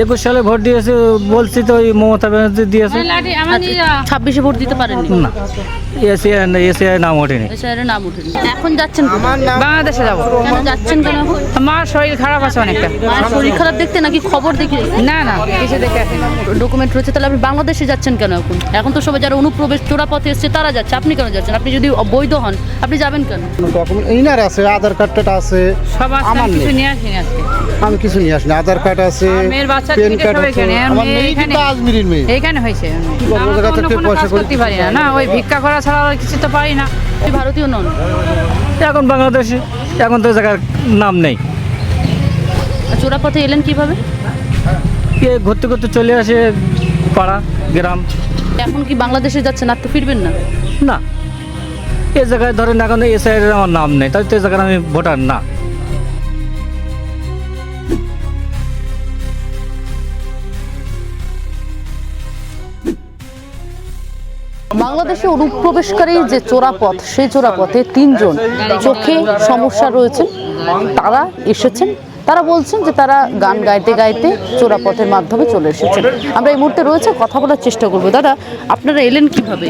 21 সালে ভোট দিয়েছে বলছি তো, ওই মমতা ব্যানার্জি দিয়েছে। 26-এ ভোট দিতে পারেননি? না, এসিআই নাম ওঠেনি। এসআইয়ের নাম উঠেনি। এখন যাচ্ছেন কোথায়? বাংলাদেশে যাবো। কেন যাচ্ছেন কেন এখন? আমার শরীর খারাপ আছে অনেকটা। মায়ের শরীর খারাপ দেখতে নাকি খবর দেখে? না না, কিছু দেখে আসি না। ডকুমেন্ট রয়েছে, তাহলে আপনি বাংলাদেশে যাচ্ছেন কেন এখন? এখন তো সবাই যারা অনুপ্রবেশ চোরা পথে এসছে তারা যাচ্ছে, আপনি কেন যাচ্ছেন? আপনি যদি বৈধ হন আপনি যাবেন কেন? ডকুমেন্ট ইনার আছে, আধার কার্ডটা আছে। সব আছে, আমার কিছু নেই। নিয়ে আসিনি আজকে। আমি কিছু নিয়ে আসিনি, আধার কার্ড আছে, মেয়ের বাচ্চা প্যান থেকে কার্ড সব আছে। এখানে। আমার মেয়ে মেয়ে এখানে। কিন্তু আজমিরির মেয়ে। এইখানে হয়েছে। করবো? আমরা তো জায়গা অন্য থেকে কোনো পয়সা কাজ করি। করতে পারি না, না ওই ভিক্ষা করা ছাড়া আর কিছু তো পারি না। আপনি ভারতীয় নন? এখন বাংলাদেশে, এখন তো জায়গার নাম নেই। আর চোরা পথে এলেন কিভাবে? কে ঘুরতে ঘুরতে চলে আসে পাড়া গ্রাম। এখন কি বাংলাদেশে যাচ্ছেন, আর তো ফিরবেন না? না, এই জায়গায় ধরেন এখন এসআইয়ের আমার নাম নেই, তাই তো এই জায়গায় আমি ভোটার না। বাংলাদেশে অনুপ্রবেশকারী যে চোরাপথ, সেই চোরাপথে 3 জন চোখে সমস্যা রয়েছে, তারা এসেছেন। তারা বলছেন যে তারা গান গাইতে গাইতে চোরাপথের মাধ্যমে চলে এসেছেন। আমরা এই মুহূর্তে রয়েছে, কথা বলার চেষ্টা করবো। দাদা, আপনারা এলেন কিভাবে?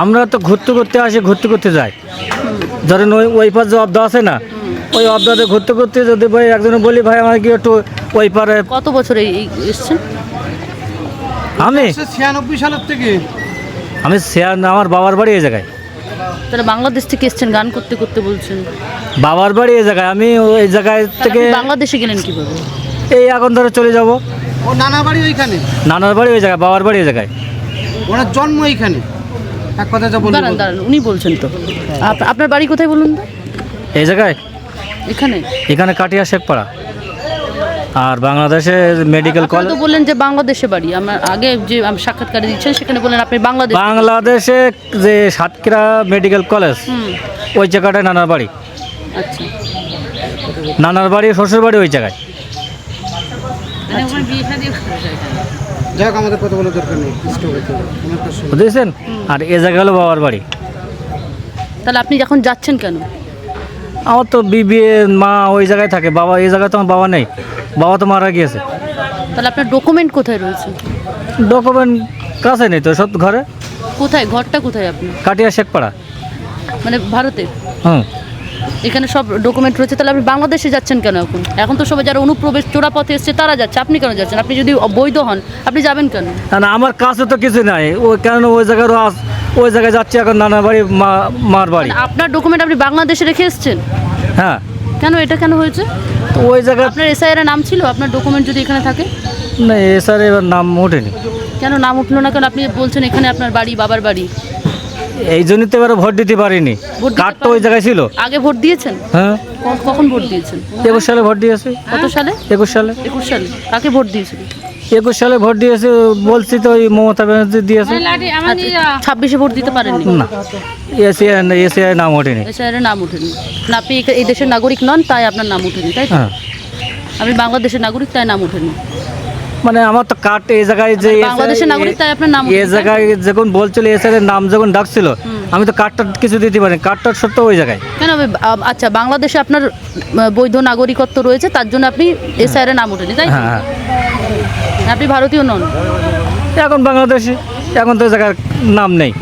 আমরা তো ঘুরতে ঘুরতে আসি, ঘুরতে ঘুরতে যাই। ধরেন ওই পার যে অবদা আছে না, ওই অবদাতে ঘুরতে ঘুরতে যদি ভাই একজনে বলি ভাই আমার কি একটু ওই পারে। কত বছর এসছেন? আমি 96 সালের থেকে। আমার বাবার বাড়ি এই জায়গায়। তারা বাংলাদেশ থেকে এসছেন, গান করতে করতে বলছেন। বাবার বাড়ি এই জায়গায়, আমি ওই জায়গায় থেকে আপনি বাংলাদেশে গেলেন কিভাবে? এই এখন ধরে চলে যাব। ও নানা বাড়ি ওইখানে, নানার বাড়ি ওই জায়গায়, বাবার বাড়ি এই জায়গায়। ওনার জন্ম এইখানে। এক কথা যা বলবো, দাঁড়ান দাঁড়ান, উনি বলছেন তো। আপনার বাড়ি কোথায় বলুন তো? এই জায়গায় এখানে? এখানে কাটিয়া শেখপাড়া। আর বাংলাদেশে মেডিকেল আপনারা কলেজ। তো বললেন যে বাংলাদেশে বাড়ি। আমার আগে যে সাক্ষাৎকারে দিচ্ছেন সেখানে বললেন আপনি বাংলাদেশ। বাংলাদেশে যে সাতক্ষীরা মেডিকেল কলেজ, হুম, ওই জায়গাটায় নানার বাড়ি। আচ্ছা। নানার বাড়ি শ্বশুর বাড়ি ওই জায়গায়। মানে ওখানে বিয়ে শাদী করে যায়। যাই হোক, আমাদের কথা বলার দরকার নেই। স্টপ হতে হবে। আমার তো শুনুন। বুঝেছেন? আর এ জায়গা হলো বাবার বাড়ি। তাহলে আপনি যখন যাচ্ছেন কেন? আমার তো বিবি মা ওই জায়গায় থাকে, বাবা এই জায়গায় তো আমার বাবা নেই, বাবা তো মারা গিয়েছে। তাহলে আপনার ডকুমেন্ট কোথায় রয়েছে? ডকুমেন্ট কাছে নেই তো, সব ঘরে। কোথায়? ঘরটা কোথায় আপনার? কাটিয়া শেখপাড়া। মানে ভারতে? হুম। এখানে সব ডকুমেন্ট রয়েছে, তাহলে আপনি বাংলাদেশে যাচ্ছেন কেন এখন? এখন তো সবাই যারা অনুপ্রবেশ চোরা পথে এসছে তারা যাচ্ছে, আপনি কেন যাচ্ছেন? আপনি যদি বৈধ হন আপনি যাবেন কেন? না, আমার কাছে তো কিছু নাই, ওই কেন ওই জায়গায় ওই জায়গায় যাচ্ছে এখন নানার বাড়ি, মার বাড়ি। মানে আপনার ডকুমেন্ট আপনি বাংলাদেশে রেখে এসছেন? হ্যাঁ। কেন এটা কেন হয়েছে? তো ওই জায়গায় আপনার এসআইয়ের নাম ছিল, আপনার ডকুমেন্ট যদি এখানে থাকে? না, স্যার এবার নাম ওঠেনি। কেন নাম উঠলো না কেন? আপনি বলছেন এখানে আপনার বাড়ি, বাবার বাড়ি। এই জন্যই তো এবার ভোট দিতে পারিনি। ভোট দিতে কার্ড তো ওই পারেন? জায়গায় ছিল। আগে ভোট দিয়েছেন? হ্যাঁ, কখন ভোট দিয়েছেন? 21 সালে ভোট দিয়েছি। কত সালে? 21 সালে। 21 সালে। কাকে ভোট দিয়েছিল? 21 সালে ভোট দিয়েছি বলছি তো, ওই মমতা ব্যানার্জি দিয়েছে। 26-এ ভোট দিতে পারেননি? না, এসিআই নাম ওঠেনি। এসআইয়ের নাম উঠেনি। না, আপনি এই দেশের নাগরিক নন, তাই আপনার নাম উঠেনি, তাই তো? হ্যাঁ, আপনি বাংলাদেশের নাগরিক, তাই নাম উঠেনি। মানে আমার তো কার্ড এই জায়গায় যে বাংলাদেশের নাগরিক, তাই আপনার নাম এই উঠেনি, তাই তো? জায়গায় যখন বলছিল এসআইয়ের নাম যখন ডাকছিল, আমি তো কার্ডটা কিছু দিতে পারিনি। কার্ডটার সত্য ওই জায়গায়। কেন? আচ্ছা, বাংলাদেশে আপনার বৈধ নাগরিকত্ব রয়েছে, তার জন্য আপনি এসআইয়ের নাম উঠেনি, তাই তো? হ্যাঁ, আপনি ভারতীয় নন? এখন বাংলাদেশে, এখন তো এই জায়গার নাম নেই।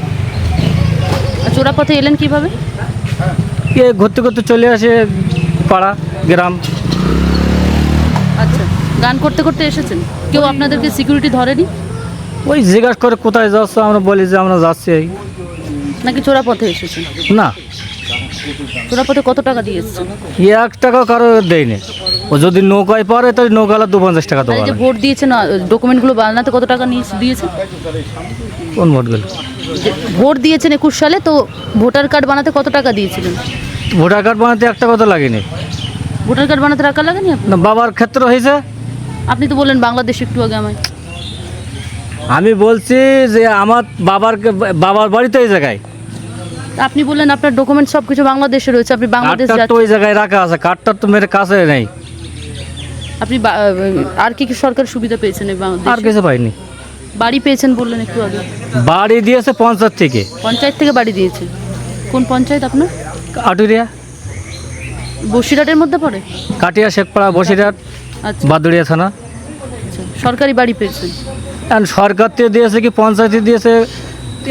আর চোরা পথে এলেন কিভাবে? কে ঘুরতে ঘুরতে চলে আসে পাড়া গ্রাম। আচ্ছা, গান করতে করতে এসেছেন? কেউ আপনাদেরকে সিকিউরিটি ধরেনি? ওই জিজ্ঞাসা করে কোথায় যাচ্ছ, আমরা বলি যে আমরা যাচ্ছি এই। নাকি চোরা পথে এসেছেন? না, চোরা পথে কত টাকা দিয়ে এসেছেন? 1 টাকাও কারো দেয়নি। ও যদি নৌকায় পারে তাহলে নৌকালা 250 টাকা আর দেবো। এই যে ভোট দিয়েছেন, ডকুমেন্টগুলো বানাতে কত টাকা দিয়েছেন? কোন ভোটগুলো? যে ভোট দিয়েছেন 21 সালে, তো ভোটার কার্ড বানাতে কত টাকা দিয়েছিলেন? ভোটার কার্ড বানাতে 1 টাকা তো লাগেনি। ভোটার কার্ড বানাতে টাকা লাগেনি আপনার? না, বাবার ক্ষেত্রে হয়েছে। আপনি তো বললেন বাংলাদেশ একটু আগে আমায়। আমি বলছি যে আমার বাবার বাড়ি তো এই জায়গায়। আপনি বললেন আপনার ডকুমেন্ট সব কিছু বাংলাদেশে রয়েছে, আপনি বাংলাদেশ কার্ডটা তো যাচ্ছেন। ওই জায়গায় রাখা আছে, কার্ডটা তো মেরে কাছে নেই। আপনি আর কি কি সরকার সুবিধা পেয়েছেন এই আর বাংলাদেশে? কিছু পাইনি। বাড়ি পেয়েছেন বললেন একটু আগে। বাড়ি দিয়েছে পঞ্চায়েত থেকে। পঞ্চায়েত থেকে বাড়ি দিয়েছে? কোন পঞ্চায়েত আপনার? আটুরিয়া, বসিরহাটের মধ্যে পড়ে? কাটিয়া শেখপাড়া, বসিরহাট, আচ্ছা। বাদুড়িয়া থানা। সরকারি বাড়ি পেয়েছেন? এখন সরকার থেকে দিয়েছে কি পঞ্চায়েতে দিয়েছে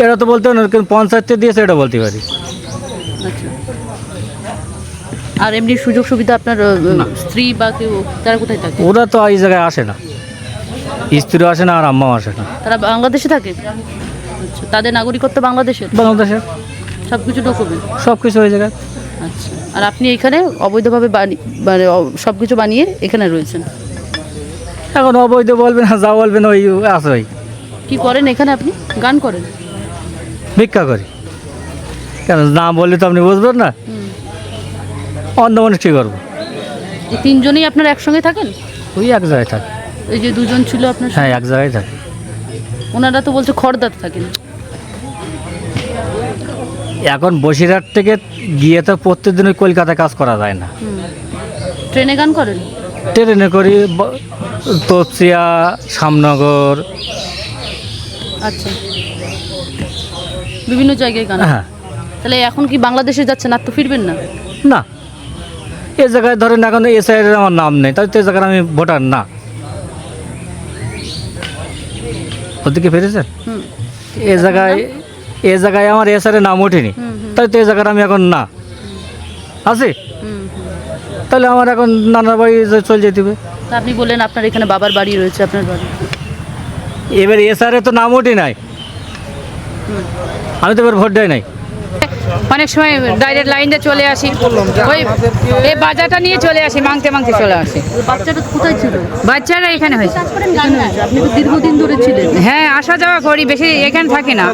এটা তো বলতে পারি না, কিন্তু পঞ্চায়েত থেকে দিয়েছে এটা বলতে পারি। আচ্ছা। আর এমনি সুযোগ সুবিধা আপনার স্ত্রী বা কেউ তারা কোথায় থাকে? ওরা তো এই জায়গায় আসে না, স্ত্রী আসে না আর আম্মাও আসে না। তারা বাংলাদেশে থাকে? আচ্ছা, তাদের নাগরিকত্ব বাংলাদেশের? বাংলাদেশের সব কিছু ডকুমেন্ট? সব কিছু ওই জায়গায়। আচ্ছা। আর আপনি এখানে অবৈধভাবে মানে সব কিছু বানিয়ে এখানে রয়েছেন? এখন অবৈধ বলবেন না, যা বলবেন ওই আছে। ওই কি করেন এখানে আপনি? গান করেন? ভিক্ষা করি। কেন না বললে তো আপনি বুঝবেন না, অন্য মানুষ কী করবো। এই তিনজনেই আপনারা একসঙ্গে থাকেন? ওই এক জায়গায় থাকে। এই যে দুজন ছিল আপনার হ্যাঁ, এক জায়গায় থাকে। ওনারা তো বলছে খড়দাতে থাকেন। এখন বসিরহাট থেকে গিয়ে তো প্রত্যেকদিন ওই কলকাতায় কাজ করা যায় না। ট্রেনে গান করেন? ট্রেনে করি, তপসিয়া, শ্যামনগর। আচ্ছা, বিভিন্ন জায়গায় গান। হ্যাঁ। তাহলে এখন কি বাংলাদেশে যাচ্ছেন, আর তো ফিরবেন না? না, এ জায়গায় ধরেন এখন এসআইয়ের আমার নাম নেই, তাই তো এ জায়গায় আমি ভোটার না। ওদিকে ফিরেছেন? হুম। এ জায়গায় আমার এসআইয়ের নাম ওঠেনি, তাই তো এ জায়গায় আমি এখন না আছি। তাহলে আমার এখন নানার বাড়ি চলে যেতে হবে। তা আপনি বললেন আপনার এখানে বাবার বাড়ি রয়েছে, আপনার বাড়ি। এবার এসআইয়ের তো নাম ওঠে নাই, আমি তো এবার ভোট দেয় নাই। অনেক সময় ডাইরেক্ট লাইনে চলে আসি, ওই এই বাজারটা নিয়ে চলে আসি, মাংতে মাংতে চলে আসি। বাচ্চাটা কোথায় ছিল? বাচ্চারা এখানে হয়েছে। আপনি তো দীর্ঘদিন ধরে ছিলেন। হ্যাঁ, আসা যাওয়া করি, বেশি এখানে থাকি না।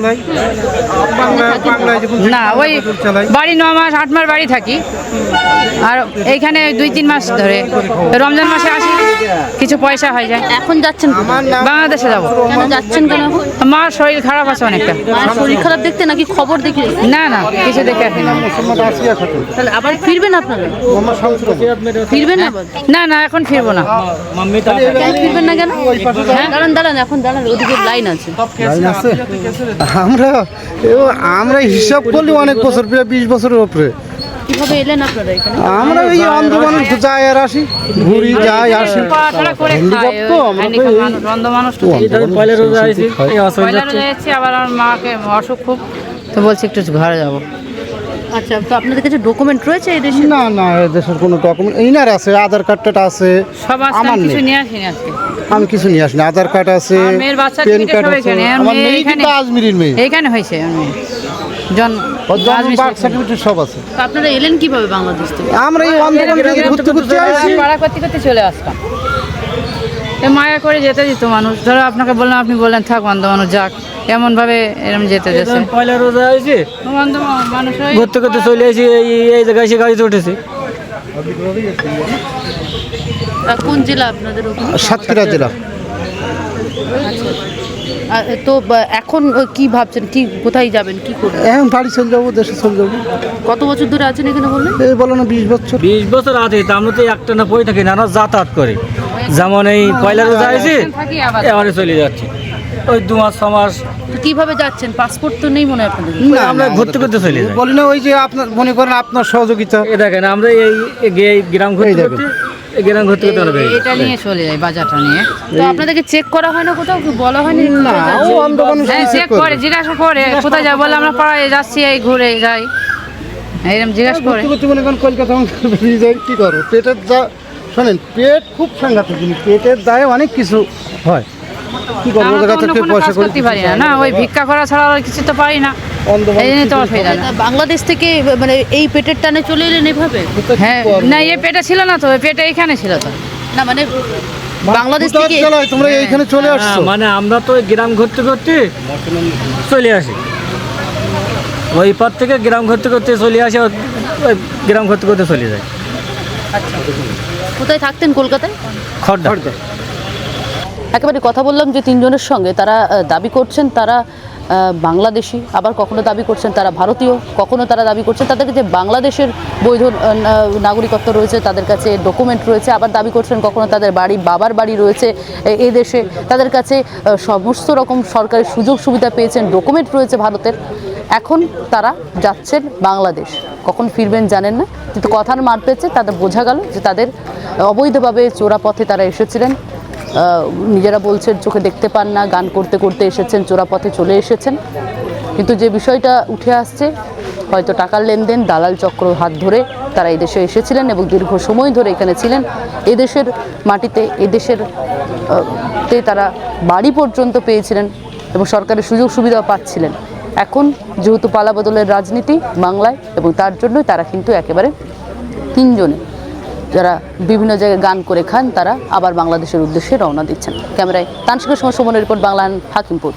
না, ওই বাড়ি 9 মাস 8 মাস বাড়ি থাকি, আর এইখানে 2-3 মাস ধরে রমজান মাসে আসি, কিছু পয়সা হয়ে যায়। এখন যাচ্ছেন কোথায়? বাংলাদেশে যাবো। কেন যাচ্ছেন কেন এখন? মার শরীর খারাপ আছে অনেকটা। মায়ের শরীর খারাপ দেখতে নাকি খবর দেখে? না না, কিছু দেখে আসি না। তাহলে আবার ফিরবেন আপনারা? ফিরবেন আবার? না না, এখন ফিরবো না। কেন ফিরবেন না কেন? হ্যাঁ, দাঁড়ান দাঁড়ান, এখন দাঁড়ান, ওদিকে লাইন আছে। লাইন আছে? আমরা হিসাব করলে অনেক বছর, প্রায় 20 বছরের উপরে। কিভাবে এলেন আপনারা এখানে? আমরা এই আন্দোলন যাই আর আসি, ঘুরি যাই আসি। পড়াশোনা করে খাই, হ্যান্ডিক্যাপ তো, আমরা তো হ্যান্ডিক্যাপ এই- মানুষ, অন্ধ মানুষ তো। এই ধরেন পয়লা রোজা আইছি, এই অসুবিধা পয়লা হচ্ছে। রোজা যাচ্ছি, আবার আমার মাকে অসুখ খুব, তো বলছি একটু ঘরে যাবো। আচ্ছা, তো আপনাদের কাছে ডকুমেন্ট রয়েছে এই দেশে? না না, দেশের কোনো ডকুমেন্ট ইনার আছে, আধার কার্ডটা আছে। সব আজকে আমার আমি কিছু নেই। নিয়ে আসিনি আজকে। আমি কিছু নিয়ে আসিনি, আধার কার্ড আছে, আমার মেয়ের বাচ্চা প্যান টিকিটে কার্ড সব আছে। এখানে, আর আমার মেয়ে মেয়ে এখানে- কিন্তু আজমিরির মেয়ে, এইখানে হয়েছে আমার মেয়ে। আজমি বার্থ সার্টিফিকেট সব আছে। তো আপনারা এলেন কিভাবে বাংলাদেশ থেকে? আমরা এই আন্দোলন থেকে ঘুরতে ঘুরতে আসি। পাড়া করতে করতে চলে আসতাম। এ মায়া করে যেতে দিত মানুষ, ধরো আপনাকে বললাম, আপনি বললেন থাক, অন্ধ মানুষ যাক, এমনভাবে এরম যেতে এই দিয়েছে। ধরেন পয়লা রোজা আইছি, অন্ধ মানুষ হয়ে ঘুরতে ঘুরতে চলে আসি, এই জায়গায় এসে গাড়িতে উঠেছি। কোন জেলা আপনাদের ওখানে? সাতক্ষীরা জেলা। তো এখন কি ভাবছেন, কি কোথায় যাবেন, কি করবেন? এখন বাড়ি চলে যাবো, দেশে চলে যাবো। কত বছর ধরে আছেন এখানে বললেন? এই বলো না 20 বছর। 20 বছর আছে, তা আমরা তো একটা না পড়ে থাকি না, আমরা যাতায়াত করি। যেমন এই পয়লা রোজা আইছি, থাকি আবার। এবারে চলে যাচ্ছি, ওই 2 মাস 6 মাস। তো কিভাবে যাচ্ছেন? পাসপোর্ট তো নেই মনে হয় আপনাদের? না, আমরা না, ঘুরতে ঘুরতে চলে যাই। বলি না, ওই যে আপনার মনে করেন আপনার সহযোগিতা। এ দেখেন আমরা এই গ্রাম ঘুরতে এই দেখেন। ঘুরতে, এই গ্রাম ঘুরতে ঘুরতে আমরা বেরিয়ে এটা যাই। নিয়ে চলে যায়, বাজারটা নিয়ে। তো আপনাদেরকে চেক করা হয় না কোথাও, কি বলা হয়নি? না, ও অন্ধ মানুষ হ্যাঁ, কি চেক করবে? করে, জিজ্ঞাসা করে কোথায় যাবো, বলে আমরা পাড়ায় যাচ্ছি, এই ঘুরে যাই, এরকম জিজ্ঞাসা করে। ঘুরতে ঘুরতে মনে করেন কলকাতা বেরিয়ে যাই, কি করবো? পেটের যা, শোনেন, পেট খুব সাংঘাতিক জিনিস, পেটের দায়ে অনেক কিছু হয়। কি করবো? আমরা তো জায়গা অন্য থেকে কোনো পয়সা কাজ করে করতে পারি না, না ওই ভিক্ষা করা ছাড়া আর কিছু তো পারি না, অন্ধ এই জন্য তো মানুষ অসুবিধা না। বাংলাদেশ থেকে মানে এই পেটের টানে চলে এলেন এভাবে? হ্যাঁ, না এ পেটে ছিল না তো, এ পেটে এইখানে ছিল তো। না মানে বাংলাদেশ কোথায় থেকে চালায়? তোমরা এইখানে চলে হ্যাঁ, আসছো। মানে আমরা তো ওই গ্রাম ঘুরতে ঘুরতে চলে আসি, ওই পার থেকে গ্রাম ঘুরতে ঘুরতে চলে আসি, ওই গ্রাম ঘুরতে ঘুরতে চলে যায়। কোথায় থাকতেন? কলকাতায়? খড়দা। একেবারে কথা বললাম যে তিনজনের সঙ্গে, তারা দাবি করছেন তারা বাংলাদেশি, আবার কখনো দাবি করছেন তারা ভারতীয়, কখনো তারা দাবি করছেন তাদের যে বাংলাদেশের বৈধ নাগরিকত্ব রয়েছে, তাদের কাছে ডকুমেন্ট রয়েছে, আবার দাবি করছেন কখনো তাদের বাড়ি, বাবার বাড়ি রয়েছে এই দেশে, তাদের কাছে সমস্ত রকম সরকারি সুযোগ সুবিধা পেয়েছেন, ডকুমেন্ট রয়েছে ভারতের। এখন তারা যাচ্ছেন বাংলাদেশ, কখন ফিরবেন জানেন না, কিন্তু কথার মার পেয়েছে তাদের বোঝা গেল যে তাদের অবৈধভাবে চোরা পথে তারা এসেছিলেন, নিজেরা বলছেন চোখে দেখতে পান না, গান করতে করতে এসেছেন, চোরাপথে চলে এসেছেন। কিন্তু যে বিষয়টা উঠে আসছে, হয়তো টাকার লেনদেন, দালাল চক্র হাত ধরে তারা এদেশে এসেছিলেন এবং দীর্ঘ সময় ধরে এখানে ছিলেন। এদেশের মাটিতে, এদেশের তে তারা বাড়ি পর্যন্ত পেয়েছিলেন এবং সরকারের সুযোগ সুবিধাও পাচ্ছিলেন। এখন যেহেতু পালাবদলের রাজনীতি বাংলায়, এবং তার জন্যই তারা কিন্তু একেবারে তিনজনে যারা বিভিন্ন জায়গায় গান করে খান, তারা আবার বাংলাদেশের উদ্দেশ্যে রওনা দিচ্ছেন। ক্যামেরায় তানসিকের সঙ্গে সুমনের রিপোর্ট, বাংলান হাকিমপুর।